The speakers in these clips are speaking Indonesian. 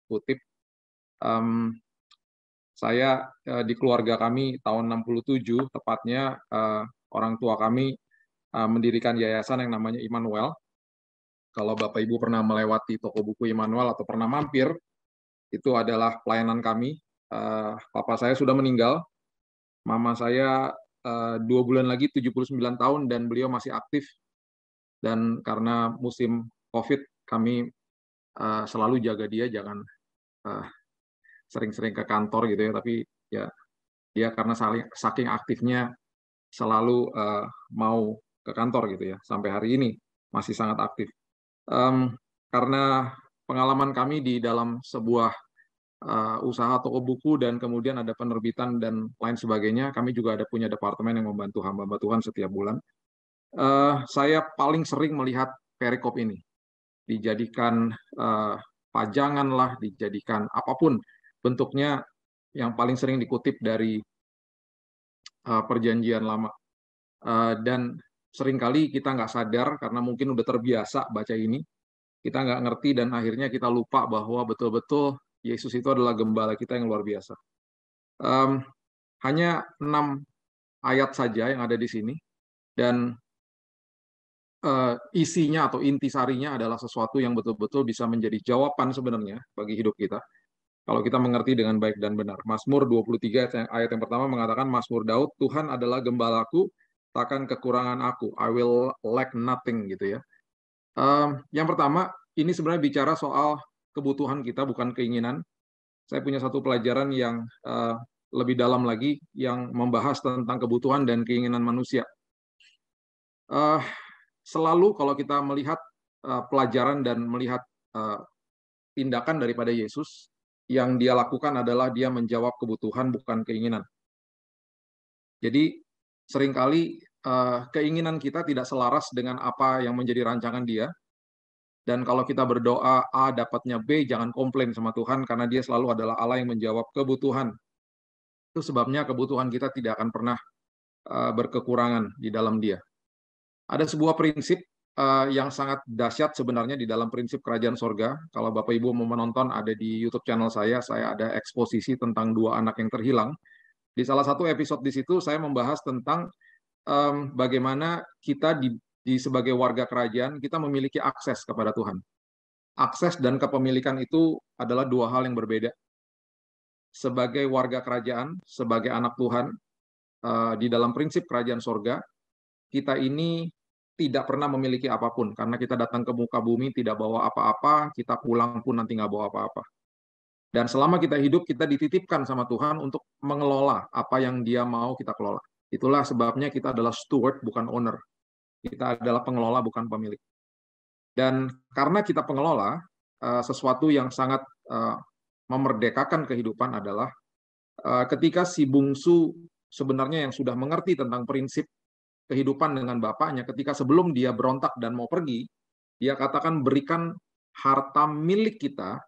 kutip. Em, saya di keluarga kami tahun 67 tepatnya orang tua kami mendirikan yayasan yang namanya Immanuel. Kalau Bapak Ibu pernah melewati toko buku Immanuel atau pernah mampir, itu adalah pelayanan kami. Papa saya sudah meninggal, mama saya 2 bulan lagi 79 tahun dan beliau masih aktif. Dan karena musim COVID, kami selalu jaga dia, jangan uh, sering-sering ke kantor gitu ya, tapi ya dia karena saking aktifnya selalu mau ke kantor gitu ya, sampai hari ini masih sangat aktif. Karena pengalaman kami di dalam sebuah usaha toko buku dan kemudian ada penerbitan dan lain sebagainya, kami juga ada punya departemen yang membantu hamba-hamba Tuhan setiap bulan. Saya paling sering melihat perikop ini dijadikan pajangan lah, dijadikan apapun bentuknya, yang paling sering dikutip dari perjanjian lama. Dan seringkali kita nggak sadar karena mungkin udah terbiasa baca ini, kita nggak ngerti dan akhirnya kita lupa bahwa betul-betul Yesus itu adalah gembala kita yang luar biasa. Hanya 6 ayat saja yang ada di sini, dan isinya atau intisarinya adalah sesuatu yang betul-betul bisa menjadi jawaban sebenarnya bagi hidup kita kalau kita mengerti dengan baik dan benar. Mazmur 23 ayat yang pertama mengatakan, Mazmur Daud, Tuhan adalah gembalaku, takkan kekurangan aku, I will lack nothing gitu ya. Yang pertama, ini sebenarnya bicara soal kebutuhan kita, bukan keinginan. Saya punya satu pelajaran yang lebih dalam lagi, yang membahas tentang kebutuhan dan keinginan manusia. Selalu kalau kita melihat pelajaran dan melihat tindakan daripada Yesus, yang dia lakukan adalah dia menjawab kebutuhan, bukan keinginan. Jadi seringkali keinginan kita tidak selaras dengan apa yang menjadi rancangan dia. Dan kalau kita berdoa A dapatnya B, jangan komplain sama Tuhan karena dia selalu adalah Allah yang menjawab kebutuhan. Itu sebabnya kebutuhan kita tidak akan pernah berkekurangan di dalam dia. Ada sebuah prinsip yang sangat dahsyat sebenarnya di dalam prinsip kerajaan sorga. Kalau Bapak Ibu mau menonton, ada di YouTube channel saya ada eksposisi tentang 2 anak yang terhilang. Di salah satu episode di situ saya membahas tentang bagaimana kita di sebagai warga kerajaan, kita memiliki akses kepada Tuhan. Akses dan kepemilikan itu adalah 2 hal yang berbeda. Sebagai warga kerajaan, sebagai anak Tuhan, di dalam prinsip kerajaan sorga, kita ini tidak pernah memiliki apapun, karena kita datang ke muka bumi tidak bawa apa-apa, kita pulang pun nanti nggak bawa apa-apa. Dan selama kita hidup, kita dititipkan sama Tuhan untuk mengelola apa yang Dia mau kita kelola. Itulah sebabnya kita adalah steward, bukan owner. Kita adalah pengelola, bukan pemilik. Dan karena kita pengelola, sesuatu yang sangat memerdekakan kehidupan adalah ketika si bungsu sebenarnya yang sudah mengerti tentang prinsip kehidupan dengan bapaknya, ketika sebelum dia berontak dan mau pergi, dia katakan, berikan harta milik kita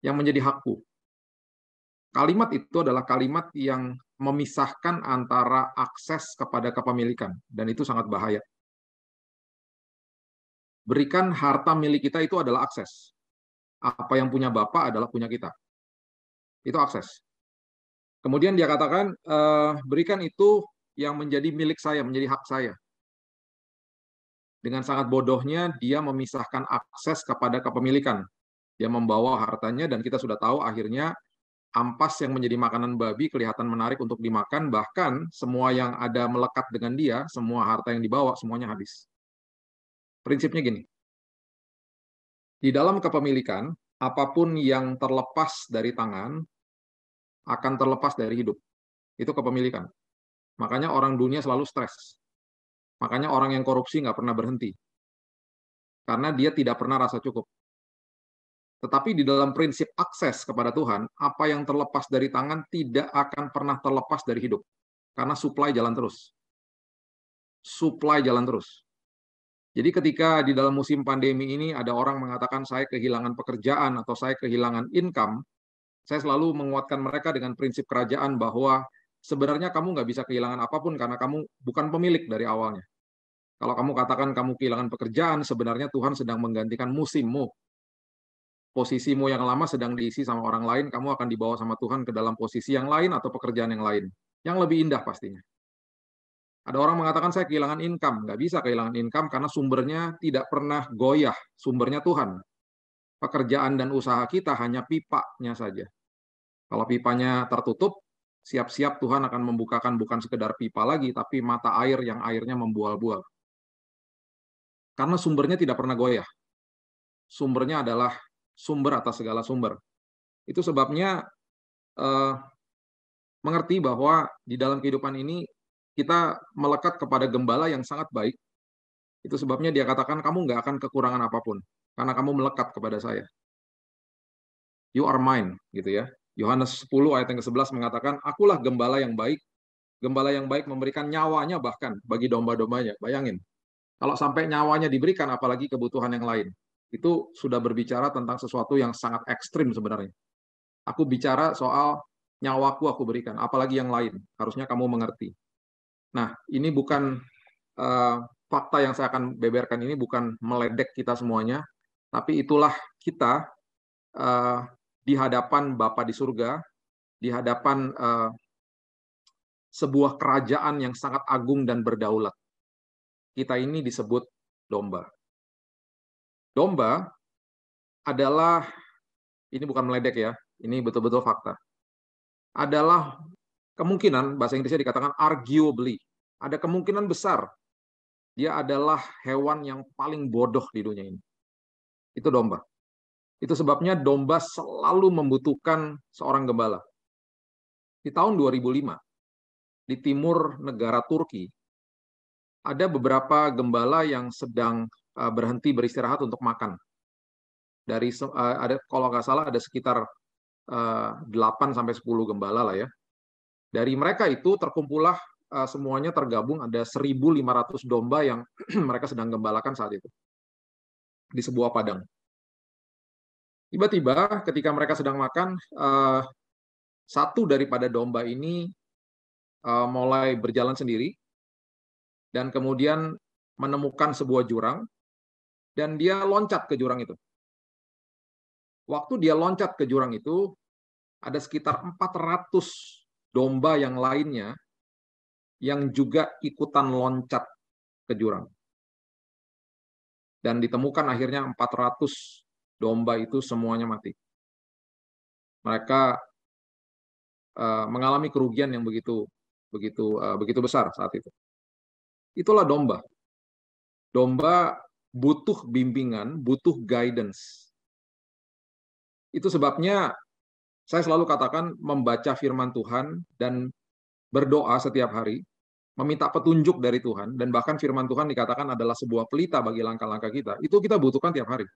yang menjadi hakku. Kalimat itu adalah kalimat yang memisahkan antara akses kepada kepemilikan, dan itu sangat bahaya. Berikan harta milik kita itu adalah akses. Apa yang punya Bapak adalah punya kita. Itu akses. Kemudian dia katakan, berikan itu yang menjadi milik saya, menjadi hak saya. Dengan sangat bodohnya, dia memisahkan akses kepada kepemilikan. Dia membawa hartanya, dan kita sudah tahu akhirnya ampas yang menjadi makanan babi kelihatan menarik untuk dimakan, bahkan semua yang ada melekat dengan dia, semua harta yang dibawa, semuanya habis. Prinsipnya gini, di dalam kepemilikan, apapun yang terlepas dari tangan akan terlepas dari hidup. Itu kepemilikan. Makanya orang dunia selalu stres. Makanya orang yang korupsi nggak pernah berhenti. Karena dia tidak pernah rasa cukup. Tetapi di dalam prinsip akses kepada Tuhan, apa yang terlepas dari tangan tidak akan pernah terlepas dari hidup. Karena supply jalan terus. Supply jalan terus. Jadi ketika di dalam musim pandemi ini ada orang mengatakan saya kehilangan pekerjaan atau saya kehilangan income, saya selalu menguatkan mereka dengan prinsip kerajaan bahwa sebenarnya kamu nggak bisa kehilangan apapun karena kamu bukan pemilik dari awalnya. Kalau kamu katakan kamu kehilangan pekerjaan, sebenarnya Tuhan sedang menggantikan musimmu. posisimu yang lama sedang diisi sama orang lain, kamu akan dibawa sama Tuhan ke dalam posisi yang lain atau pekerjaan yang lain. Yang lebih indah pastinya. Ada orang mengatakan saya kehilangan income. Nggak bisa kehilangan income karena sumbernya tidak pernah goyah. Sumbernya Tuhan. Pekerjaan dan usaha kita hanya pipanya saja. Kalau pipanya tertutup, siap-siap Tuhan akan membukakan bukan sekedar pipa lagi, tapi mata air yang airnya membual-bual. Karena sumbernya tidak pernah goyah. Sumbernya adalah sumber atas segala sumber. Itu sebabnya mengerti bahwa di dalam kehidupan ini kita melekat kepada gembala yang sangat baik. Itu sebabnya dia katakan kamu nggak akan kekurangan apapun karena kamu melekat kepada saya. You are mine, gitu ya. Yohanes 10 ayat yang ke-11 mengatakan, akulah gembala yang baik. Gembala yang baik memberikan nyawanya bahkan bagi domba-dombanya. Bayangin, kalau sampai nyawanya diberikan, apalagi kebutuhan yang lain. Itu sudah berbicara tentang sesuatu yang sangat ekstrim sebenarnya. Aku bicara soal nyawaku aku berikan, apalagi yang lain. Harusnya kamu mengerti. Nah, ini bukan fakta yang saya akan beberkan ini bukan meledek kita semuanya, tapi itulah kita di hadapan Bapa di surga, di hadapan sebuah kerajaan yang sangat agung dan berdaulat. Kita ini disebut domba. Domba adalah, ini bukan meledek ya, ini betul-betul fakta. Adalah kemungkinan, bahasa Inggrisnya dikatakan arguably, ada kemungkinan besar dia adalah hewan yang paling bodoh di dunia ini. Itu domba. Itu sebabnya domba selalu membutuhkan seorang gembala. Di tahun 2005, di timur negara Turki, ada beberapa gembala yang sedang berhenti beristirahat untuk makan. Dari ada kalau nggak salah ada sekitar 8 sampai 10 gembala lah ya. Dari mereka itu terkumpullah semuanya tergabung ada 1.500 domba yang mereka sedang gembalakan saat itu di sebuah padang. Tiba-tiba ketika mereka sedang makan, satu daripada domba ini mulai berjalan sendiri dan kemudian menemukan sebuah jurang dan dia loncat ke jurang itu. Waktu dia loncat ke jurang itu, ada sekitar 400 domba yang lainnya yang juga ikutan loncat ke jurang. Dan ditemukan akhirnya 400 domba itu semuanya mati. Mereka mengalami kerugian yang begitu besar saat itu. Itulah domba. Domba butuh bimbingan, butuh guidance. Itu sebabnya saya selalu katakan membaca firman Tuhan dan berdoa setiap hari, meminta petunjuk dari Tuhan, dan bahkan firman Tuhan dikatakan adalah sebuah pelita bagi langkah-langkah kita. Itu kita butuhkan tiap hari.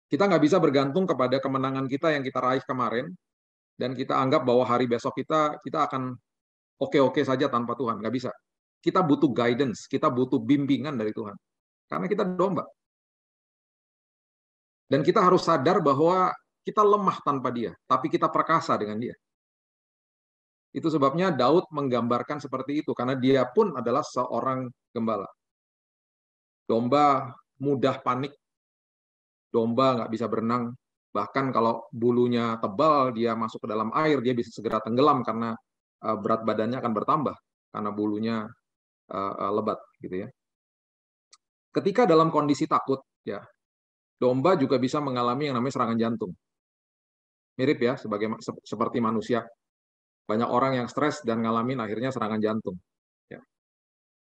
Kita nggak bisa bergantung kepada kemenangan kita yang kita raih kemarin, dan kita anggap bahwa hari besok kita akan oke-oke saja tanpa Tuhan. Nggak bisa. Kita butuh guidance, kita butuh bimbingan dari Tuhan. Karena kita domba. Dan kita harus sadar bahwa kita lemah tanpa dia, tapi kita perkasa dengan dia. Itu sebabnya Daud menggambarkan seperti itu, karena dia pun adalah seorang gembala. Domba mudah panik, domba nggak bisa berenang, bahkan kalau bulunya tebal, dia masuk ke dalam air, dia bisa segera tenggelam karena berat badannya akan bertambah, karena bulunya lebat. Gitu ya. Ketika dalam kondisi takut, ya domba juga bisa mengalami yang namanya serangan jantung. Mirip ya, seperti manusia. Banyak orang yang stres dan ngalamin akhirnya serangan jantung. Ya.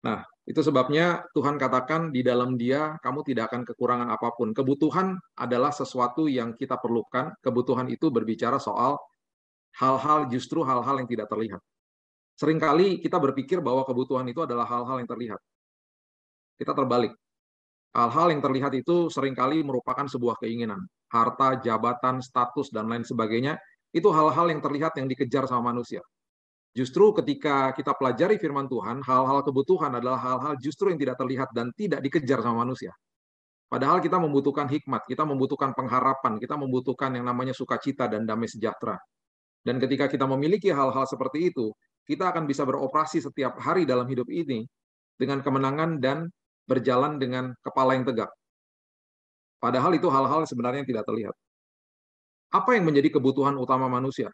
Nah, itu sebabnya Tuhan katakan di dalam dia kamu tidak akan kekurangan apapun. Kebutuhan adalah sesuatu yang kita perlukan. Kebutuhan itu berbicara soal justru hal-hal yang tidak terlihat. Seringkali kita berpikir bahwa kebutuhan itu adalah hal-hal yang terlihat. Kita terbalik. Hal-hal yang terlihat itu seringkali merupakan sebuah keinginan. Harta, jabatan, status, dan lain sebagainya, itu hal-hal yang terlihat yang dikejar sama manusia. Justru ketika kita pelajari firman Tuhan, hal-hal kebutuhan adalah hal-hal justru yang tidak terlihat dan tidak dikejar sama manusia. Padahal kita membutuhkan hikmat, kita membutuhkan pengharapan, kita membutuhkan yang namanya sukacita dan damai sejahtera. Dan ketika kita memiliki hal-hal seperti itu, kita akan bisa beroperasi setiap hari dalam hidup ini dengan kemenangan dan berjalan dengan kepala yang tegak. Padahal itu hal-hal sebenarnya yang tidak terlihat. Apa yang menjadi kebutuhan utama manusia?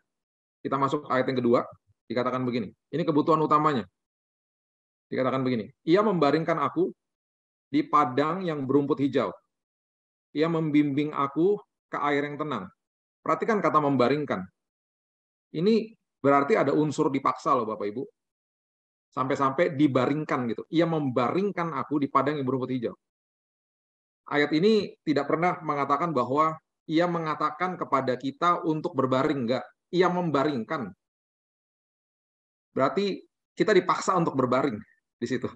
Kita masuk ayat yang kedua, dikatakan begini. Ini kebutuhan utamanya. Dikatakan begini. Ia membaringkan aku di padang yang berumput hijau. Ia membimbing aku ke air yang tenang. Perhatikan kata membaringkan. Ini berarti ada unsur dipaksa loh Bapak Ibu. Sampai-sampai dibaringkan gitu. Ia membaringkan aku di padang yang berumput hijau. Ayat ini tidak pernah mengatakan bahwa ia mengatakan kepada kita untuk berbaring, enggak. Ia membaringkan. Berarti kita dipaksa untuk berbaring di situ.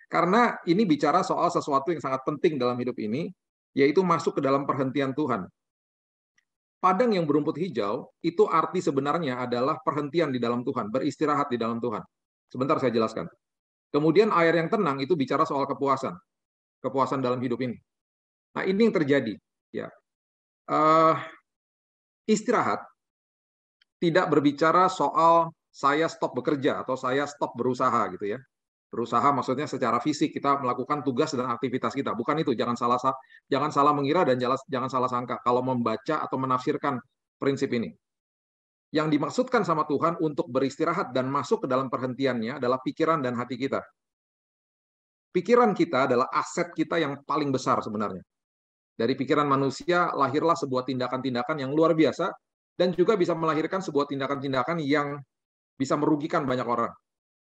Karena ini bicara soal sesuatu yang sangat penting dalam hidup ini, yaitu masuk ke dalam perhentian Tuhan. Padang yang berumput hijau, itu arti sebenarnya adalah perhentian di dalam Tuhan, beristirahat di dalam Tuhan. Sebentar saya jelaskan. Kemudian air yang tenang itu bicara soal kepuasan. Kepuasan dalam hidup ini. Nah, ini yang terjadi. Ya. Istirahat tidak berbicara soal saya stop bekerja atau saya stop berusaha gitu ya. Berusaha maksudnya secara fisik kita melakukan tugas dan aktivitas kita. Bukan itu, jangan salah mengira dan jangan salah sangka kalau membaca atau menafsirkan prinsip ini. Yang dimaksudkan sama Tuhan untuk beristirahat dan masuk ke dalam perhentiannya adalah pikiran dan hati kita. Pikiran kita adalah aset kita yang paling besar sebenarnya. Dari pikiran manusia lahirlah sebuah tindakan-tindakan yang luar biasa dan juga bisa melahirkan sebuah tindakan-tindakan yang bisa merugikan banyak orang.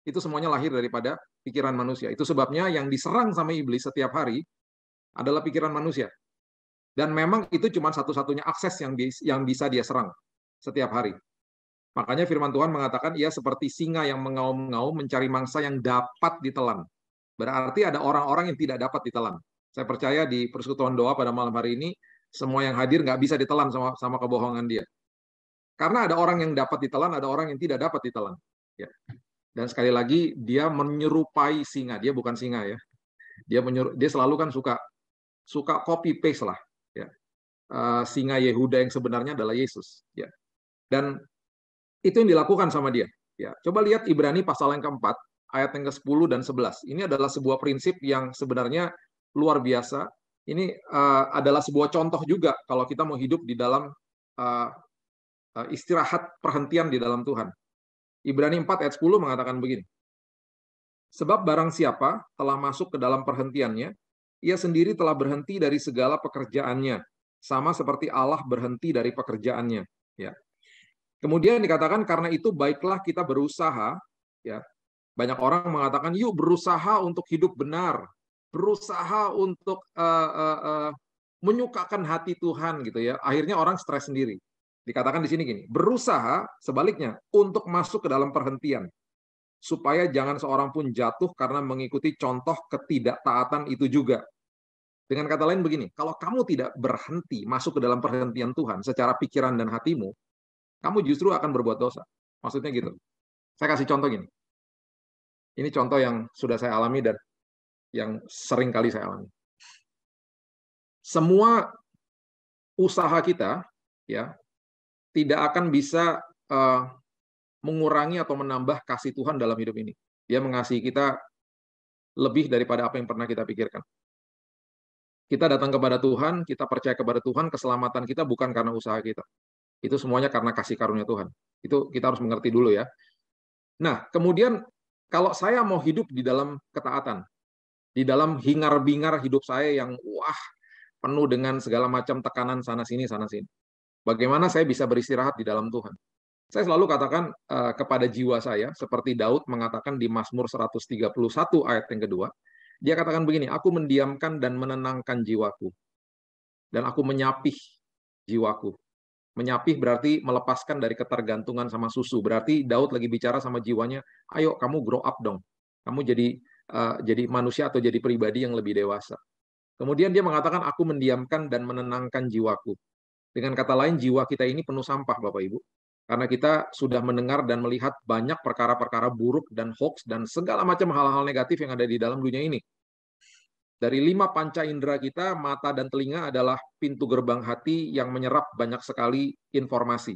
Itu semuanya lahir daripada pikiran manusia. Itu sebabnya yang diserang sama iblis setiap hari adalah pikiran manusia. Dan memang itu cuma satu-satunya akses yang bisa dia serang setiap hari. Makanya firman Tuhan mengatakan ia seperti singa yang mengaum-ngaum mencari mangsa yang dapat ditelan. Berarti ada orang-orang yang tidak dapat ditelan. Saya percaya di persekutuan doa pada malam hari ini, semua yang hadir nggak bisa ditelan sama kebohongan dia. Karena ada orang yang dapat ditelan, ada orang yang tidak dapat ditelan. Ya. Dan sekali lagi, dia menyerupai singa. Dia bukan singa ya. Dia selalu kan suka copy paste lah. Ya. Singa Yehuda yang sebenarnya adalah Yesus. Ya. Dan itu yang dilakukan sama dia. Ya. Coba lihat Ibrani pasal yang keempat, ayat yang ke-10 dan 11. Ini adalah sebuah prinsip yang sebenarnya luar biasa. Ini adalah sebuah contoh juga kalau kita mau hidup di dalam istirahat perhentian di dalam Tuhan. Ibrani 4 ayat 10 mengatakan begini. Sebab barang siapa telah masuk ke dalam perhentiannya, ia sendiri telah berhenti dari segala pekerjaannya, sama seperti Allah berhenti dari pekerjaannya. Ya. Kemudian dikatakan karena itu baiklah kita berusaha. Ya. Banyak orang mengatakan yuk berusaha untuk hidup benar, berusaha untuk menyukakan hati Tuhan gitu ya. Akhirnya orang stres sendiri. Dikatakan di sini gini, berusaha sebaliknya untuk masuk ke dalam perhentian supaya jangan seorang pun jatuh karena mengikuti contoh ketidaktaatan itu juga. Dengan kata lain begini, kalau kamu tidak berhenti masuk ke dalam perhentian Tuhan secara pikiran dan hatimu, kamu justru akan berbuat dosa. Maksudnya gitu. Saya kasih contoh gini. Ini contoh yang sudah saya alami dan yang sering kali saya alami. Semua usaha kita ya tidak akan bisa mengurangi atau menambah kasih Tuhan dalam hidup ini. Dia mengasihi kita lebih daripada apa yang pernah kita pikirkan. Kita datang kepada Tuhan, kita percaya kepada Tuhan, keselamatan kita bukan karena usaha kita. Itu semuanya karena kasih karunia Tuhan. Itu kita harus mengerti dulu ya. Nah, kemudian kalau saya mau hidup di dalam ketaatan, di dalam hingar-bingar hidup saya yang penuh dengan segala macam tekanan sana-sini, sana-sini. Bagaimana saya bisa beristirahat di dalam Tuhan? Saya selalu katakan kepada jiwa saya, seperti Daud mengatakan di Mazmur 131 ayat yang kedua, dia katakan begini, aku mendiamkan dan menenangkan jiwaku, dan aku menyapih jiwaku. Menyapih berarti melepaskan dari ketergantungan sama susu. Berarti Daud lagi bicara sama jiwanya, ayo kamu grow up dong. Kamu jadi manusia atau jadi pribadi yang lebih dewasa. Kemudian dia mengatakan, aku mendiamkan dan menenangkan jiwaku. Dengan kata lain, jiwa kita ini penuh sampah, Bapak Ibu. Karena kita sudah mendengar dan melihat banyak perkara-perkara buruk dan hoax dan segala macam hal-hal negatif yang ada di dalam dunia ini. Dari 5 panca indera kita, mata dan telinga adalah pintu gerbang hati yang menyerap banyak sekali informasi.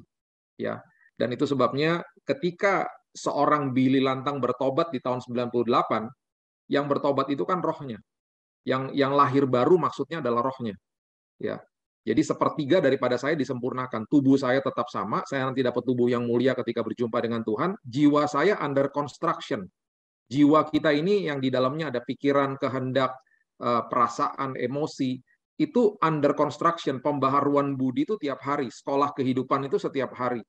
Ya. Dan itu sebabnya ketika seorang Billy Lantang bertobat di tahun 98, yang bertobat itu kan rohnya. Yang lahir baru maksudnya adalah rohnya. Ya. Jadi sepertiga daripada saya disempurnakan. Tubuh saya tetap sama, saya nanti dapat tubuh yang mulia ketika berjumpa dengan Tuhan. Jiwa saya under construction. Jiwa kita ini yang di dalamnya ada pikiran, kehendak, perasaan, emosi, itu under construction. Pembaharuan budi itu tiap hari. Sekolah kehidupan itu setiap hari.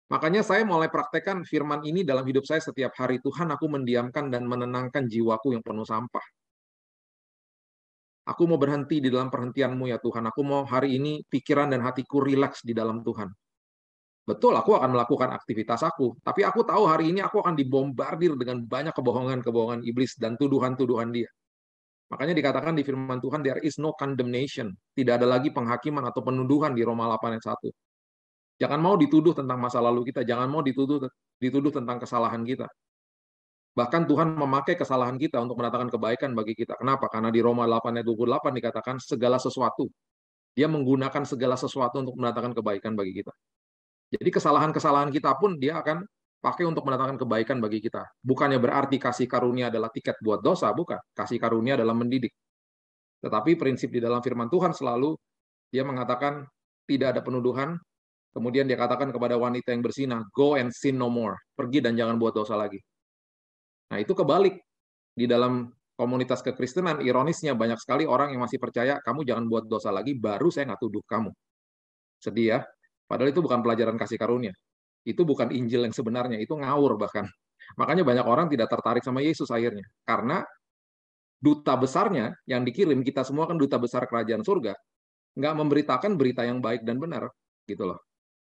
Makanya saya mulai praktekkan firman ini dalam hidup saya setiap hari. Tuhan, aku mendiamkan dan menenangkan jiwaku yang penuh sampah. Aku mau berhenti di dalam perhentian-Mu ya Tuhan. Aku mau hari ini pikiran dan hatiku rileks di dalam Tuhan. Betul, aku akan melakukan aktivitas aku. Tapi aku tahu hari ini aku akan dibombardir dengan banyak kebohongan-kebohongan iblis dan tuduhan-tuduhan dia. Makanya dikatakan di firman Tuhan, there is no condemnation. Tidak ada lagi penghakiman atau penuduhan di Roma 8 ayat 1. Jangan mau dituduh tentang masa lalu kita. Jangan mau dituduh tentang kesalahan kita. Bahkan Tuhan memakai kesalahan kita untuk mendatangkan kebaikan bagi kita. Kenapa? Karena di Roma 8 ayat 28 dikatakan segala sesuatu. Dia menggunakan segala sesuatu untuk mendatangkan kebaikan bagi kita. Jadi kesalahan-kesalahan kita pun dia akan pakai untuk mendatangkan kebaikan bagi kita. Bukannya berarti kasih karunia adalah tiket buat dosa, bukan. Kasih karunia adalah mendidik. Tetapi prinsip di dalam firman Tuhan selalu dia mengatakan tidak ada penuduhan. Kemudian dia katakan kepada wanita yang bersinah, go and sin no more. Pergi dan jangan buat dosa lagi. Nah, itu kebalik. Di dalam komunitas kekristenan, ironisnya banyak sekali orang yang masih percaya, kamu jangan buat dosa lagi, baru saya nggak tuduh kamu. Sedih ya. Padahal itu bukan pelajaran kasih karunia. Itu bukan Injil yang sebenarnya, itu ngawur bahkan. Makanya banyak orang tidak tertarik sama Yesus akhirnya. Karena duta besarnya yang dikirim, kita semua kan duta besar kerajaan surga, nggak memberitakan berita yang baik dan benar. Gitu loh.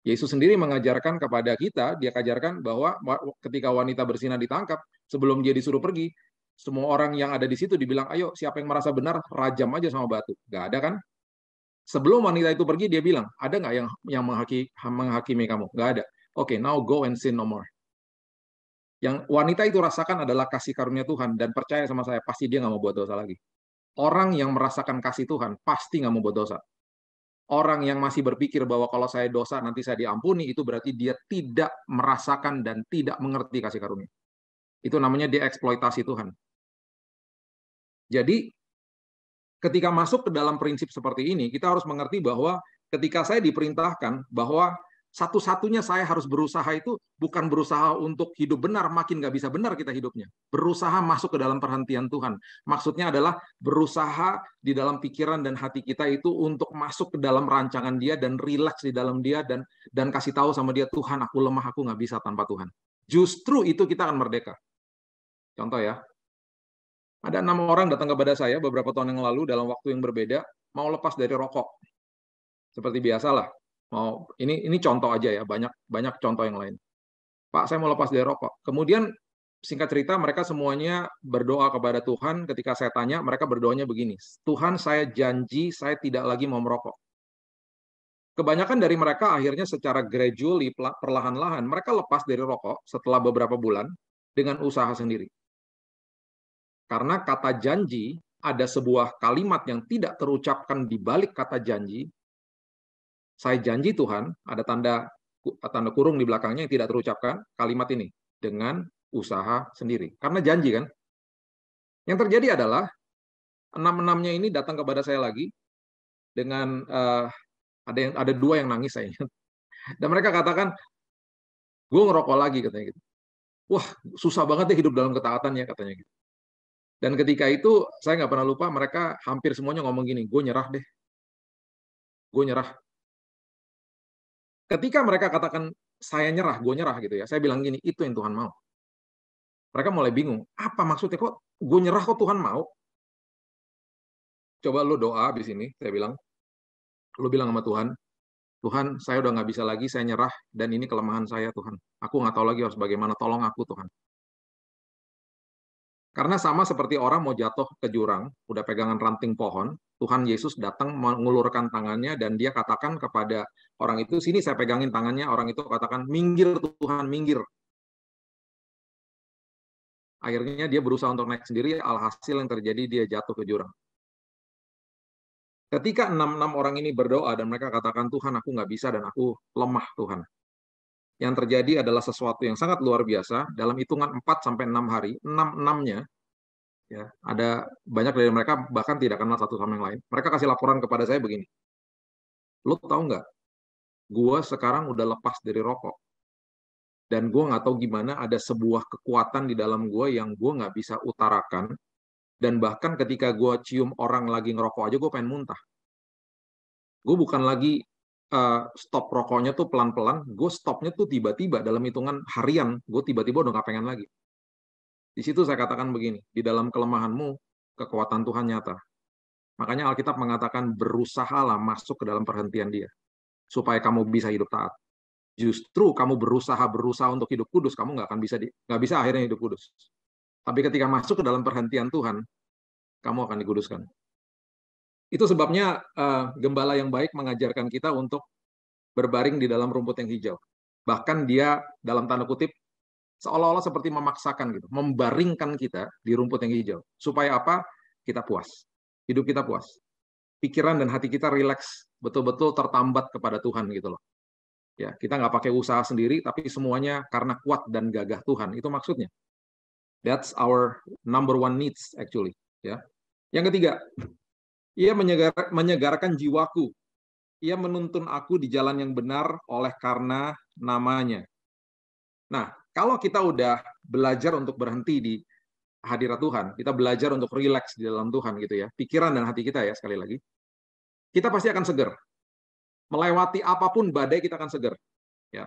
Yesus sendiri mengajarkan kepada kita, dia ajarkan bahwa ketika wanita bersinah ditangkap, sebelum dia disuruh pergi, semua orang yang ada di situ dibilang, ayo siapa yang merasa benar, rajam aja sama batu. Nggak ada kan? Sebelum wanita itu pergi, dia bilang, ada nggak yang menghakimi kamu? Nggak ada. Oke, now go and sin no more. Yang wanita itu rasakan adalah kasih karunia Tuhan, dan percaya sama saya, pasti dia nggak mau buat dosa lagi. Orang yang merasakan kasih Tuhan, pasti nggak mau buat dosa. Orang yang masih berpikir bahwa kalau saya dosa nanti saya diampuni, itu berarti dia tidak merasakan dan tidak mengerti kasih karunia. Itu namanya dia eksploitasi Tuhan. Jadi ketika masuk ke dalam prinsip seperti ini, kita harus mengerti bahwa ketika saya diperintahkan bahwa satu-satunya saya harus berusaha itu bukan berusaha untuk hidup benar, makin nggak bisa benar kita hidupnya. Berusaha masuk ke dalam perhentian Tuhan. Maksudnya adalah berusaha di dalam pikiran dan hati kita itu untuk masuk ke dalam rancangan Dia dan rileks di dalam Dia dan kasih tahu sama Dia, Tuhan aku lemah, aku nggak bisa tanpa Tuhan. Justru itu kita akan merdeka. Contoh ya, ada 6 orang datang kepada saya beberapa tahun yang lalu dalam waktu yang berbeda, mau lepas dari rokok. Seperti biasalah. Ini contoh aja ya, banyak contoh yang lain. Pak, saya mau lepas dari rokok. Kemudian singkat cerita mereka semuanya berdoa kepada Tuhan. Ketika saya tanya, mereka berdoanya begini, Tuhan saya janji saya tidak lagi mau merokok. Kebanyakan dari mereka akhirnya secara gradually, perlahan-lahan, mereka lepas dari rokok setelah beberapa bulan dengan usaha sendiri. Karena kata janji, ada sebuah kalimat yang tidak terucapkan di balik kata janji. Saya janji Tuhan, ada tanda kurung di belakangnya yang tidak terucapkan, kalimat ini, dengan usaha sendiri. Karena janji kan. Yang terjadi adalah, 6-6-nya ini datang kepada saya lagi, dengan ada 2 yang nangis saya ingat. Dan mereka katakan, gue ngerokok lagi, katanya gitu. Wah, susah banget deh hidup dalam ketaatan ya, katanya gitu. Dan ketika itu, saya nggak pernah lupa, mereka hampir semuanya ngomong gini, gue nyerah deh. Gue nyerah. Ketika mereka katakan, saya nyerah, gue nyerah gitu ya, saya bilang gini, itu yang Tuhan mau. Mereka mulai bingung, apa maksudnya kok gue nyerah kok Tuhan mau? Coba lu doa di sini, saya bilang. Lu bilang sama Tuhan, Tuhan, saya udah nggak bisa lagi, saya nyerah, dan ini kelemahan saya, Tuhan. Aku nggak tahu lagi harus bagaimana, tolong aku, Tuhan. Karena sama seperti orang mau jatuh ke jurang, udah pegangan ranting pohon, Tuhan Yesus datang mengulurkan tangannya, dan dia katakan kepada orang itu, sini saya pegangin tangannya, orang itu katakan, minggir Tuhan, minggir. Akhirnya dia berusaha untuk naik sendiri, alhasil yang terjadi dia jatuh ke jurang. Ketika 6 orang ini berdoa dan mereka katakan, Tuhan aku nggak bisa dan aku lemah Tuhan. Yang terjadi adalah sesuatu yang sangat luar biasa, dalam hitungan 4-6 hari, 6-6-nya, Ya, ada banyak dari mereka bahkan tidak kenal satu sama yang lain. Mereka kasih laporan kepada saya begini, lo tahu nggak, gue sekarang udah lepas dari rokok, dan gue nggak tahu gimana ada sebuah kekuatan di dalam gue yang gue nggak bisa utarakan, dan bahkan ketika gue cium orang lagi ngerokok aja gue pengen muntah. Gue bukan lagi stop rokoknya tuh pelan-pelan, gue stopnya tuh tiba-tiba dalam hitungan harian, gue tiba-tiba udah nggak pengen lagi. Di situ saya katakan begini, di dalam kelemahanmu, kekuatan Tuhan nyata. Makanya Alkitab mengatakan berusahalah masuk ke dalam perhentian dia, supaya kamu bisa hidup taat. Justru kamu berusaha untuk hidup kudus, kamu nggak bisa akhirnya hidup kudus. Tapi ketika masuk ke dalam perhentian Tuhan, kamu akan dikuduskan. Itu sebabnya gembala yang baik mengajarkan kita untuk berbaring di dalam rumput yang hijau. Bahkan dia dalam tanda kutip seolah-olah seperti memaksakan gitu, membaringkan kita di rumput yang hijau. Supaya apa? Kita puas. Hidup kita puas. Pikiran dan hati kita rileks, betul-betul tertambat kepada Tuhan gitu loh. Ya, kita nggak pakai usaha sendiri, tapi semuanya karena kuat dan gagah Tuhan. Itu maksudnya. That's our number one needs actually. Ya. Yang ketiga, ia menyegarkan jiwaku. Ia menuntun aku di jalan yang benar oleh karena namanya. Nah, kalau kita udah belajar untuk berhenti di hadirat Tuhan, kita belajar untuk rileks di dalam Tuhan gitu ya, pikiran dan hati kita ya sekali lagi, kita pasti akan seger. Melewati apapun badai kita akan seger. Ya.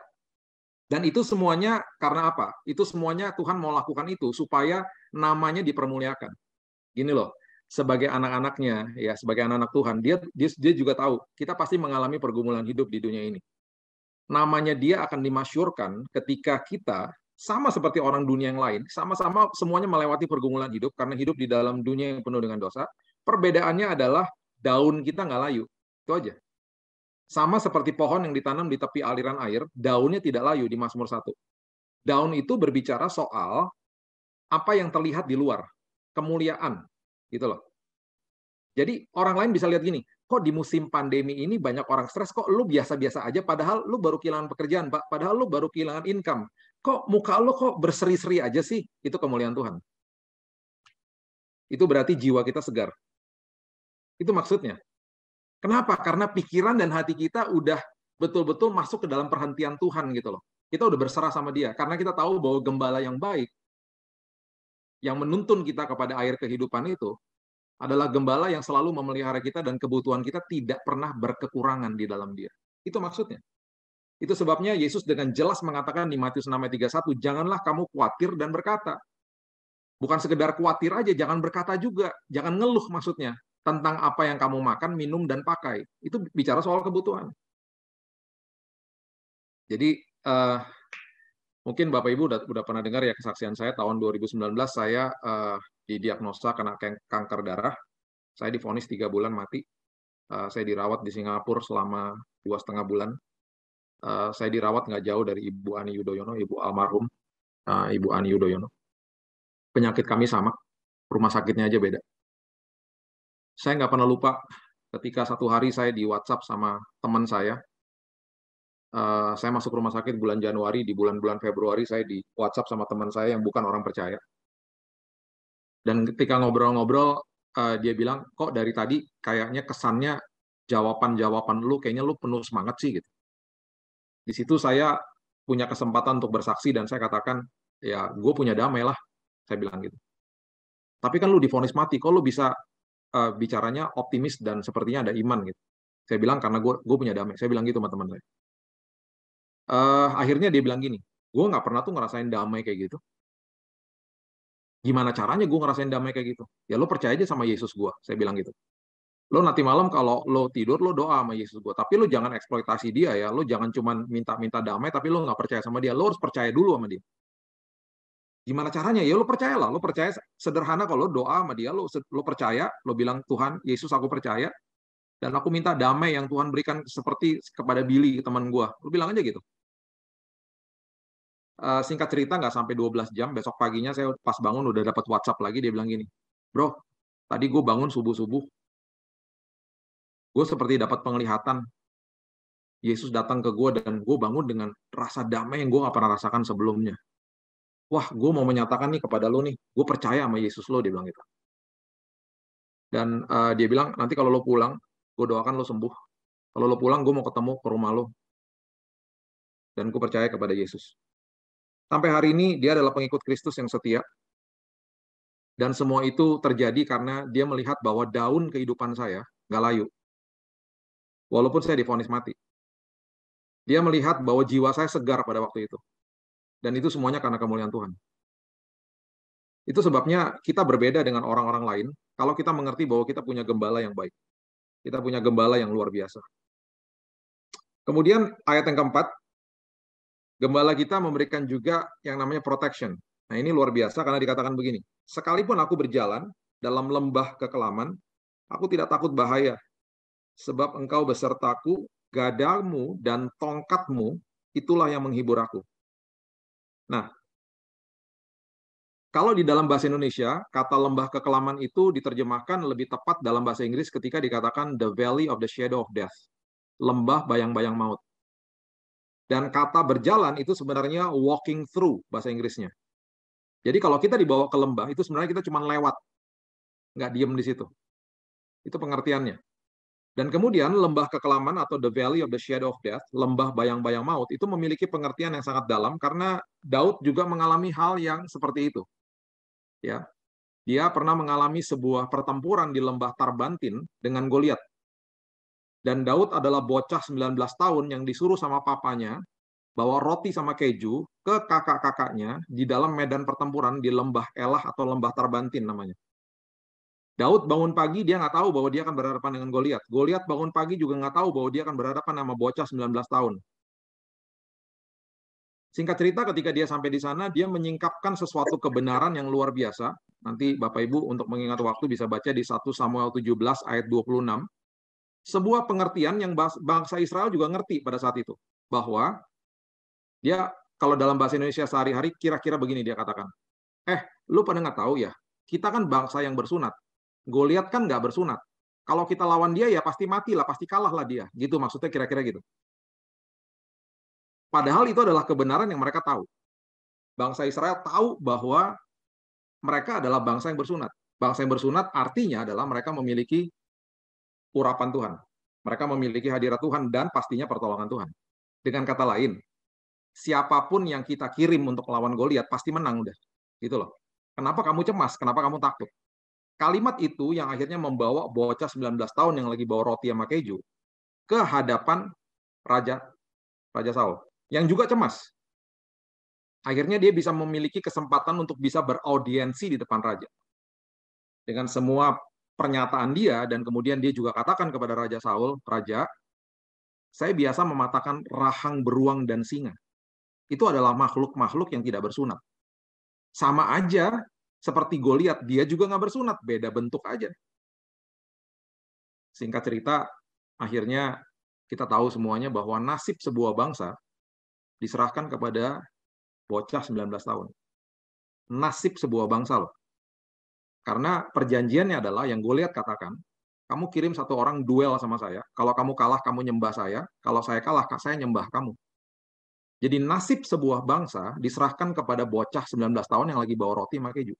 Dan itu semuanya karena apa? Itu semuanya Tuhan mau lakukan itu supaya namanya dipermuliakan. Gini loh, sebagai anak-anaknya, ya sebagai anak-anak Tuhan, dia juga tahu kita pasti mengalami pergumulan hidup di dunia ini. Namanya dia akan dimasyurkan ketika kita sama seperti orang dunia yang lain, sama-sama semuanya melewati pergumulan hidup karena hidup di dalam dunia yang penuh dengan dosa. Perbedaannya adalah daun kita nggak layu, itu aja. Sama seperti pohon yang ditanam di tepi aliran air, daunnya tidak layu di Mazmur 1. Daun itu berbicara soal apa yang terlihat di luar, kemuliaan, gitu loh. Jadi orang lain bisa lihat gini, kok di musim pandemi ini banyak orang stres, kok lu biasa-biasa aja, padahal lu baru kehilangan pekerjaan, Pak, padahal lu baru kehilangan income. Kok muka lu kok berseri-seri aja sih? Itu kemuliaan Tuhan. Itu berarti jiwa kita segar. Itu maksudnya. Kenapa? Karena pikiran dan hati kita udah betul-betul masuk ke dalam perhentian Tuhan gitu loh. Kita udah berserah sama dia. Karena kita tahu bahwa gembala yang baik, yang menuntun kita kepada air kehidupan itu, adalah gembala yang selalu memelihara kita dan kebutuhan kita tidak pernah berkekurangan di dalam dia. Itu maksudnya. Itu sebabnya Yesus dengan jelas mengatakan di Matius 6 ayat 31, janganlah kamu khawatir dan berkata. Bukan sekedar khawatir aja, jangan berkata juga. Jangan ngeluh maksudnya tentang apa yang kamu makan, minum, dan pakai. Itu bicara soal kebutuhan. Jadi, mungkin Bapak Ibu udah pernah dengar ya kesaksian saya, tahun 2019 saya didiagnosa kena kanker darah. Saya divonis 3 bulan mati. Saya dirawat di Singapura selama 2,5 bulan. Saya dirawat nggak jauh dari Ibu Ani Yudhoyono, Ibu almarhum, Ibu Ani Yudhoyono. Penyakit kami sama, rumah sakitnya aja beda. Saya nggak pernah lupa ketika satu hari saya di WhatsApp sama teman saya. Saya masuk rumah sakit bulan Januari, di bulan-bulan Februari saya di WhatsApp sama teman saya yang bukan orang percaya. Dan ketika ngobrol-ngobrol, dia bilang, kok dari tadi kayaknya kesannya jawaban-jawaban lu kayaknya lu penuh semangat sih gitu. Di situ saya punya kesempatan untuk bersaksi dan saya katakan, ya gue punya damai lah, saya bilang gitu. Tapi kan lu divonis mati, kok lu bisa bicaranya optimis dan sepertinya ada iman gitu. Saya bilang karena gue punya damai. Saya bilang gitu sama teman saya. Akhirnya dia bilang gini, gue nggak pernah tuh ngerasain damai kayak gitu. Gimana caranya gue ngerasain damai kayak gitu? Ya lo percaya aja sama Yesus gue, saya bilang gitu. Lo nanti malam kalau lo tidur, lo doa sama Yesus gue. Tapi lo jangan eksploitasi dia ya. Lo jangan cuma minta-minta damai, tapi lo nggak percaya sama dia. Lo harus percaya dulu sama dia. Gimana caranya? Ya lo percayalah. Lo percaya sederhana kalau lo doa sama dia, lo percaya, lo bilang, Tuhan, Yesus aku percaya, dan aku minta damai yang Tuhan berikan seperti kepada Billy, teman gue. Lo bilang aja gitu. Singkat cerita, nggak sampai 12 jam, besok paginya saya pas bangun udah dapat WhatsApp lagi, dia bilang gini, bro, tadi gue bangun subuh-subuh, gue seperti dapat penglihatan, Yesus datang ke gue dan gue bangun dengan rasa damai yang gue nggak pernah rasakan sebelumnya. wah, gue mau menyatakan nih kepada lo nih, gue percaya sama Yesus lo, dia bilang gitu. Dan dia bilang, nanti kalau lo pulang, gue doakan lo sembuh. Kalau lo pulang, gue mau ketemu ke rumah lo, dan gue percaya kepada Yesus. Sampai hari ini, dia adalah pengikut Kristus yang setia, dan semua itu terjadi karena dia melihat bahwa daun kehidupan saya nggak layu, walaupun saya divonis mati. Dia melihat bahwa jiwa saya segar pada waktu itu. Dan itu semuanya karena kemuliaan Tuhan. Itu sebabnya kita berbeda dengan orang-orang lain kalau kita mengerti bahwa kita punya gembala yang baik. Kita punya gembala yang luar biasa. Kemudian ayat yang keempat, gembala kita memberikan juga yang namanya protection. Nah, ini luar biasa karena dikatakan begini, sekalipun aku berjalan dalam lembah kekelaman, aku tidak takut bahaya, sebab engkau besertaku, gadamu dan tongkatmu, itulah yang menghibur aku. Nah, kalau di dalam bahasa Indonesia, kata lembah kekelaman itu diterjemahkan lebih tepat dalam bahasa Inggris ketika dikatakan the valley of the shadow of death, lembah bayang-bayang maut. Dan kata berjalan itu sebenarnya walking through bahasa Inggrisnya. Jadi kalau kita dibawa ke lembah, itu sebenarnya kita cuma lewat, nggak diem di situ. Itu pengertiannya. Dan kemudian lembah kekelaman atau the valley of the shadow of death, lembah bayang-bayang maut, itu memiliki pengertian yang sangat dalam karena Daud juga mengalami hal yang seperti itu. Ya, dia pernah mengalami sebuah pertempuran di lembah Tarbantin dengan Goliat. Dan Daud adalah bocah 19 tahun yang disuruh sama papanya bawa roti sama keju ke kakak-kakaknya di dalam medan pertempuran di lembah Elah atau lembah Tarbantin namanya. Daud bangun pagi, dia nggak tahu bahwa dia akan berhadapan dengan Goliat. Goliat bangun pagi juga nggak tahu bahwa dia akan berhadapan sama bocah 19 tahun. Singkat cerita, ketika dia sampai di sana, dia menyingkapkan sesuatu kebenaran yang luar biasa. Nanti Bapak Ibu untuk mengingat waktu bisa baca di 1 Samuel 17 ayat 26. Sebuah pengertian yang bangsa Israel juga ngerti pada saat itu. Bahwa dia, kalau dalam bahasa Indonesia sehari-hari, kira-kira begini dia katakan. Lu pada nggak tahu ya, kita kan bangsa yang bersunat. Goliat kan nggak bersunat. Kalau kita lawan dia ya pasti mati lah, pasti kalah lah dia. Gitu maksudnya kira-kira gitu. Padahal itu adalah kebenaran yang mereka tahu. Bangsa Israel tahu bahwa mereka adalah bangsa yang bersunat. Bangsa yang bersunat artinya adalah mereka memiliki urapan Tuhan. Mereka memiliki hadirat Tuhan dan pastinya pertolongan Tuhan. Dengan kata lain, siapapun yang kita kirim untuk lawan Goliat pasti menang udah. Gitu loh. Kenapa kamu cemas? Kenapa kamu takut? Kalimat itu yang akhirnya membawa bocah 19 tahun yang lagi bawa roti sama keju ke hadapan Raja Saul, yang juga cemas. Akhirnya dia bisa memiliki kesempatan untuk bisa beraudiensi di depan raja. Dengan semua pernyataan dia, dan kemudian dia juga katakan kepada Raja Saul, Raja, saya biasa mematahkan rahang beruang dan singa. Itu adalah makhluk-makhluk yang tidak bersunat. Sama aja seperti Goliat, dia juga nggak bersunat, beda bentuk aja. Singkat cerita, akhirnya kita tahu semuanya bahwa nasib sebuah bangsa diserahkan kepada bocah 19 tahun. Nasib sebuah bangsa loh. Karena perjanjiannya adalah yang Goliat katakan, kamu kirim satu orang duel sama saya, kalau kamu kalah kamu nyembah saya, kalau saya kalah saya nyembah kamu. Jadi nasib sebuah bangsa diserahkan kepada bocah 19 tahun yang lagi bawa roti sama keju.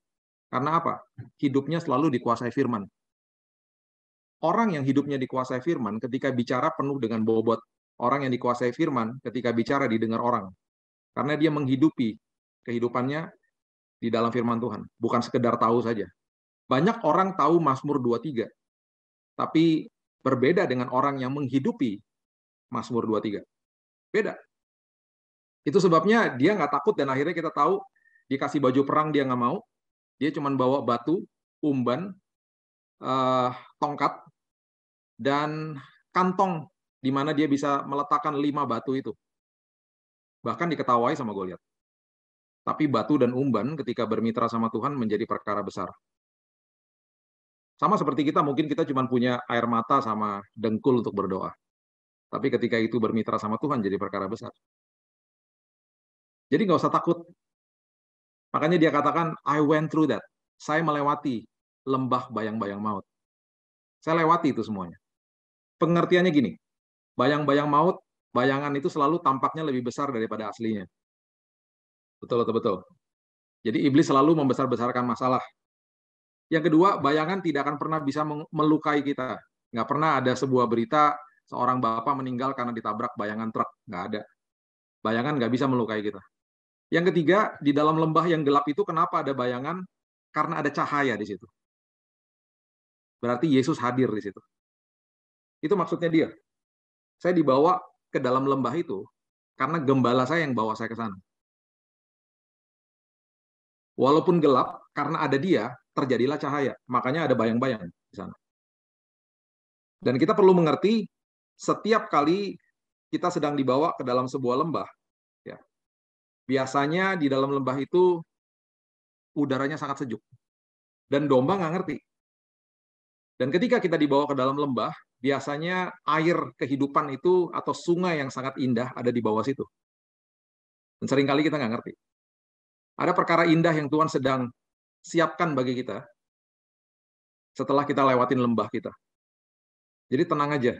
Karena apa? Hidupnya selalu dikuasai firman. Orang yang hidupnya dikuasai firman ketika bicara penuh dengan bobot. Orang yang dikuasai firman ketika bicara didengar orang. Karena dia menghidupi kehidupannya di dalam firman Tuhan. Bukan sekedar tahu saja. Banyak orang tahu Mazmur 23. Tapi berbeda dengan orang yang menghidupi Mazmur 23. Beda. Itu sebabnya dia nggak takut dan akhirnya kita tahu dikasih baju perang dia nggak mau. Dia cuma bawa batu, umban, tongkat, dan kantong di mana dia bisa meletakkan 5 batu itu. Bahkan diketawai sama Goliat. Tapi batu dan umban ketika bermitra sama Tuhan menjadi perkara besar. Sama seperti kita, mungkin kita cuma punya air mata sama dengkul untuk berdoa. Tapi ketika itu bermitra sama Tuhan jadi perkara besar. Jadi nggak usah takut. Makanya dia katakan, I went through that. Saya melewati lembah bayang-bayang maut. Saya lewati itu semuanya. Pengertiannya gini, bayang-bayang maut, bayangan itu selalu tampaknya lebih besar daripada aslinya. Betul, betul, betul. Jadi iblis selalu membesar-besarkan masalah. Yang kedua, bayangan tidak akan pernah bisa melukai kita. Nggak pernah ada sebuah berita seorang bapak meninggal karena ditabrak bayangan truk. Nggak ada. Bayangan nggak bisa melukai kita. Yang ketiga, di dalam lembah yang gelap itu kenapa ada bayangan? Karena ada cahaya di situ. Berarti Yesus hadir di situ. Itu maksudnya dia. Saya dibawa ke dalam lembah itu karena gembala saya yang bawa saya ke sana. Walaupun gelap, karena ada dia, terjadilah cahaya. Makanya ada bayang-bayang di sana. Dan kita perlu mengerti, setiap kali kita sedang dibawa ke dalam sebuah lembah, ya, biasanya di dalam lembah itu udaranya sangat sejuk. Dan domba nggak ngerti. Dan ketika kita dibawa ke dalam lembah, biasanya air kehidupan itu atau sungai yang sangat indah ada di bawah situ. Dan seringkali kita nggak ngerti. Ada perkara indah yang Tuhan sedang siapkan bagi kita setelah kita lewatin lembah kita. Jadi tenang aja.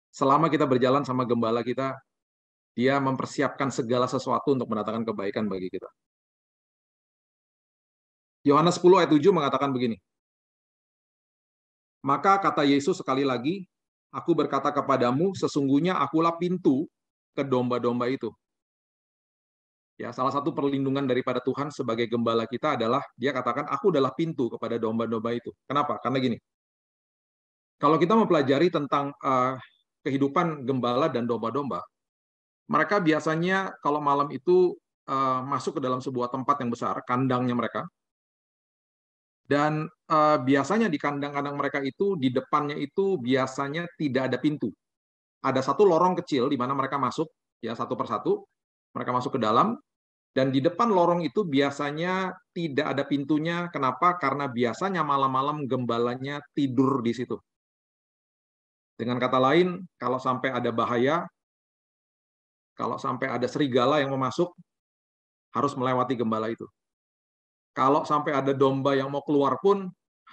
Selama kita berjalan sama gembala kita, dia mempersiapkan segala sesuatu untuk mendatangkan kebaikan bagi kita. Yohanes 10 ayat 7 mengatakan begini. Maka kata Yesus sekali lagi, aku berkata kepadamu, sesungguhnya akulah pintu ke domba-domba itu. Ya, salah satu perlindungan daripada Tuhan sebagai gembala kita adalah dia katakan, aku adalah pintu kepada domba-domba itu. Kenapa? Karena gini, kalau kita mempelajari tentang kehidupan gembala dan domba-domba, mereka biasanya kalau malam itu masuk ke dalam sebuah tempat yang besar, kandangnya mereka, dan biasanya di kandang-kandang mereka itu, di depannya itu biasanya tidak ada pintu. Ada satu lorong kecil di mana mereka masuk, ya satu persatu, mereka masuk ke dalam, dan di depan lorong itu biasanya tidak ada pintunya. Kenapa? Karena biasanya malam-malam gembalanya tidur di situ. Dengan kata lain, kalau sampai ada bahaya, kalau sampai ada serigala yang mau masuk, harus melewati gembala itu. Kalau sampai ada domba yang mau keluar pun,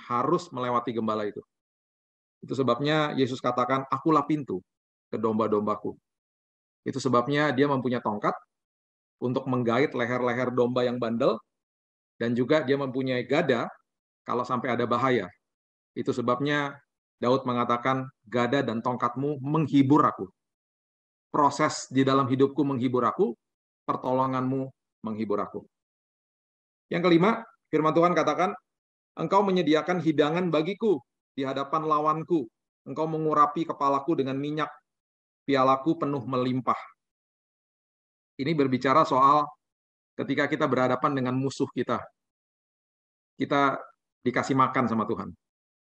harus melewati gembala itu. Itu sebabnya Yesus katakan, akulah pintu ke domba-dombaku. Itu sebabnya dia mempunyai tongkat untuk menggait leher-leher domba yang bandel, dan juga dia mempunyai gada kalau sampai ada bahaya. Itu sebabnya Daud mengatakan, gada dan tongkatmu menghibur aku. Proses di dalam hidupku menghibur aku, pertolonganmu menghibur aku. Yang kelima, firman Tuhan katakan, engkau menyediakan hidangan bagiku di hadapan lawanku. Engkau mengurapi kepalaku dengan minyak, pialaku penuh melimpah. Ini berbicara soal ketika kita berhadapan dengan musuh kita. Kita dikasih makan sama Tuhan.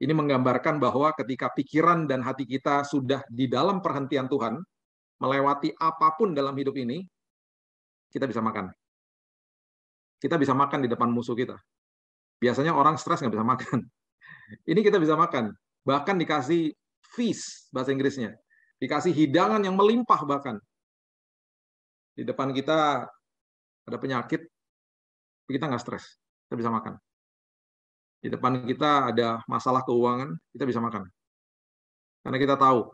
Ini menggambarkan bahwa ketika pikiran dan hati kita sudah di dalam perhentian Tuhan, melewati apapun dalam hidup ini, kita bisa makan. Kita bisa makan di depan musuh kita. Biasanya orang stres nggak bisa makan. Ini kita bisa makan. Bahkan dikasih feast, bahasa Inggrisnya. Dikasih hidangan yang melimpah bahkan. Di depan kita ada penyakit, kita nggak stres. Kita bisa makan. Di depan kita ada masalah keuangan, kita bisa makan. Karena kita tahu,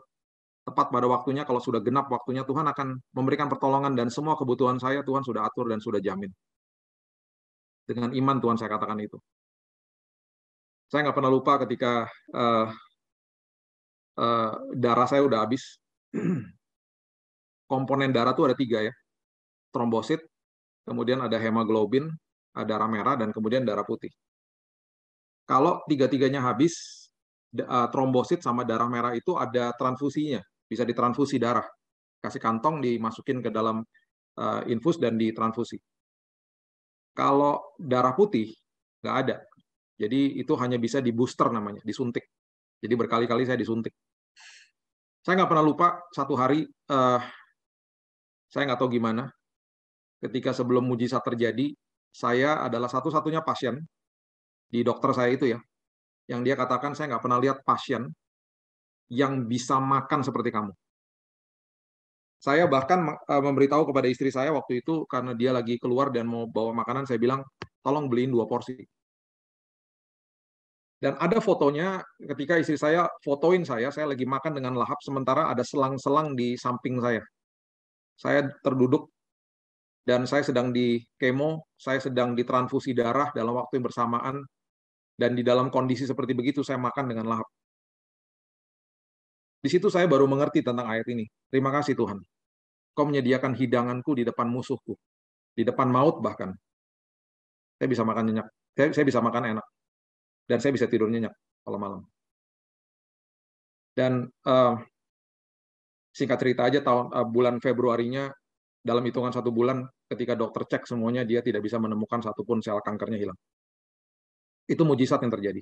tepat pada waktunya, kalau sudah genap waktunya, Tuhan akan memberikan pertolongan dan semua kebutuhan saya, Tuhan sudah atur dan sudah jamin. Dengan iman Tuhan saya katakan itu. Saya nggak pernah lupa ketika darah saya udah habis. Komponen darah itu ada 3 ya. Trombosit, kemudian ada hemoglobin, ada darah merah, dan kemudian darah putih. Kalau 3-tiganya habis, trombosit sama darah merah itu ada transfusinya. Bisa ditransfusi darah. Kasih kantong, dimasukin ke dalam infus dan ditransfusi. Kalau darah putih, nggak ada. Jadi itu hanya bisa di booster namanya, disuntik. Jadi berkali-kali saya disuntik. Saya nggak pernah lupa, satu hari, saya nggak tahu gimana, ketika sebelum mujizat terjadi, saya adalah satu-satunya pasien di dokter saya itu ya, yang dia katakan, saya nggak pernah lihat pasien yang bisa makan seperti kamu. Saya bahkan memberitahu kepada istri saya waktu itu, karena dia lagi keluar dan mau bawa makanan, saya bilang, tolong beliin 2 porsi. Dan ada fotonya ketika istri saya fotoin saya lagi makan dengan lahap, sementara ada selang-selang di samping saya. Saya terduduk dan saya sedang di kemo, saya sedang ditransfusi darah dalam waktu yang bersamaan, dan di dalam kondisi seperti begitu saya makan dengan lahap. Di situ saya baru mengerti tentang ayat ini. Terima kasih Tuhan. Kau menyediakan hidanganku di depan musuhku, di depan maut bahkan. Saya bisa makan nyenyak, saya bisa makan enak, dan saya bisa tidur nyenyak malam-malam. Dan singkat cerita aja, bulan Februarinya, dalam hitungan 1 bulan, ketika dokter cek semuanya, dia tidak bisa menemukan satupun sel kankernya hilang. Itu mujizat yang terjadi.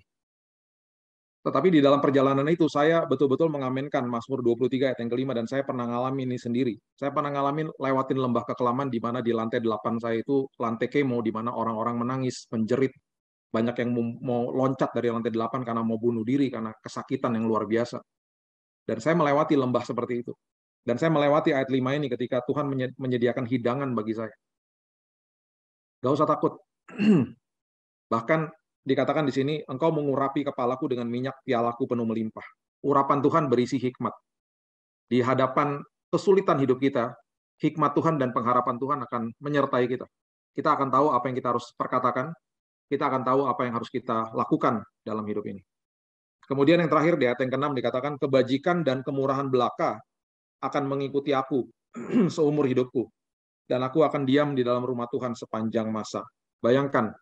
Tetapi di dalam perjalanan itu, saya betul-betul mengamenkan Mazmur 23 ayat yang kelima, dan saya pernah ngalamin ini sendiri. Saya pernah ngalamin lewatin lembah kekelaman, di mana di lantai 8 saya itu lantai kemo, di mana orang-orang menangis, menjerit. Banyak yang mau loncat dari lantai 8 karena mau bunuh diri, karena kesakitan yang luar biasa. Dan saya melewati lembah seperti itu. Dan saya melewati ayat 5 ini ketika Tuhan menyediakan hidangan bagi saya. Gak usah takut. Bahkan dikatakan di sini, engkau mengurapi kepalaku dengan minyak, pialaku penuh melimpah. Urapan Tuhan berisi hikmat. Di hadapan kesulitan hidup kita, hikmat Tuhan dan pengharapan Tuhan akan menyertai kita. Kita akan tahu apa yang kita harus perkatakan, kita akan tahu apa yang harus kita lakukan dalam hidup ini. Kemudian yang terakhir di ayat yang ke-6 dikatakan, kebajikan dan kemurahan belaka akan mengikuti aku seumur hidupku, dan aku akan diam di dalam rumah Tuhan sepanjang masa. Bayangkan,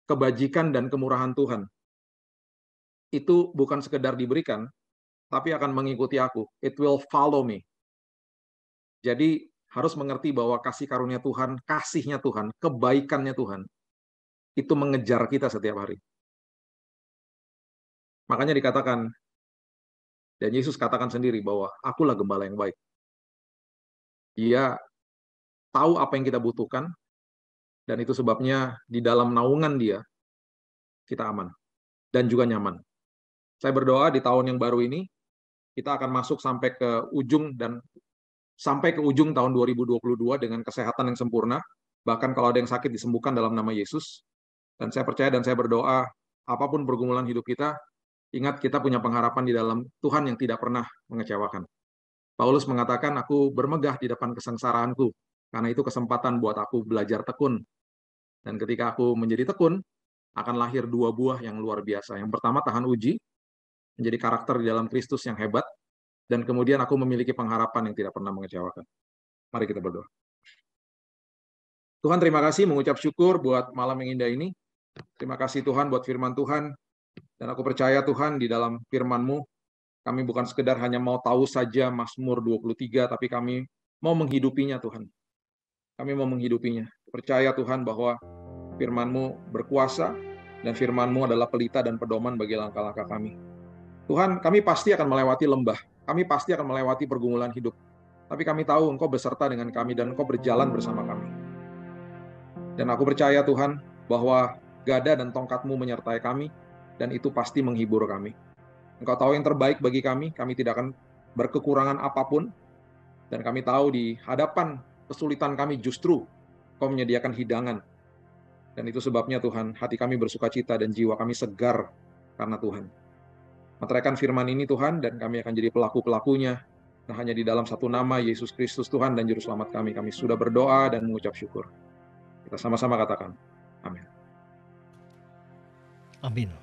kebajikan dan kemurahan Tuhan itu bukan sekedar diberikan, tapi akan mengikuti aku. It will follow me. Jadi harus mengerti bahwa kasih karunia Tuhan, kasihnya Tuhan, kebaikannya Tuhan, itu mengejar kita setiap hari. Makanya dikatakan, dan Yesus katakan sendiri bahwa akulah gembala yang baik. Dia tahu apa yang kita butuhkan, dan itu sebabnya di dalam naungan dia, kita aman dan juga nyaman. Saya berdoa di tahun yang baru ini, kita akan masuk sampai ke ujung tahun 2022 dengan kesehatan yang sempurna. Bahkan kalau ada yang sakit disembuhkan dalam nama Yesus. Dan saya percaya dan saya berdoa, apapun pergumulan hidup kita, ingat kita punya pengharapan di dalam Tuhan yang tidak pernah mengecewakan. Paulus mengatakan, aku bermegah di depan kesengsaraanku, karena itu kesempatan buat aku belajar tekun. Dan ketika aku menjadi tekun, akan lahir 2 buah yang luar biasa. Yang pertama, tahan uji, menjadi karakter di dalam Kristus yang hebat, dan kemudian aku memiliki pengharapan yang tidak pernah mengecewakan. Mari kita berdoa. Tuhan, terima kasih, mengucap syukur buat malam yang indah ini. Terima kasih Tuhan buat firman Tuhan. Dan aku percaya Tuhan di dalam firman-Mu, kami bukan sekedar hanya mau tahu saja Mazmur 23, tapi kami mau menghidupinya Tuhan. Kami mau menghidupinya. Percaya Tuhan bahwa firman-Mu berkuasa, dan firman-Mu adalah pelita dan pedoman bagi langkah-langkah kami. Tuhan, kami pasti akan melewati lembah. Kami pasti akan melewati pergumulan hidup. Tapi kami tahu Engkau beserta dengan kami dan Engkau berjalan bersama kami. Dan aku percaya Tuhan bahwa gada dan tongkat-Mu menyertai kami, dan itu pasti menghibur kami. Engkau tahu yang terbaik bagi kami tidak akan berkekurangan apapun, dan kami tahu di hadapan kesulitan kami justru Engkau menyediakan hidangan. Dan itu sebabnya Tuhan, hati kami bersukacita dan jiwa kami segar karena Tuhan. Meteraikan firman ini Tuhan, dan kami akan jadi pelaku-pelakunya. Nah, hanya di dalam satu nama, Yesus Kristus Tuhan dan Juru Selamat kami sudah berdoa dan mengucap syukur. Kita sama-sama katakan, amin. Amin.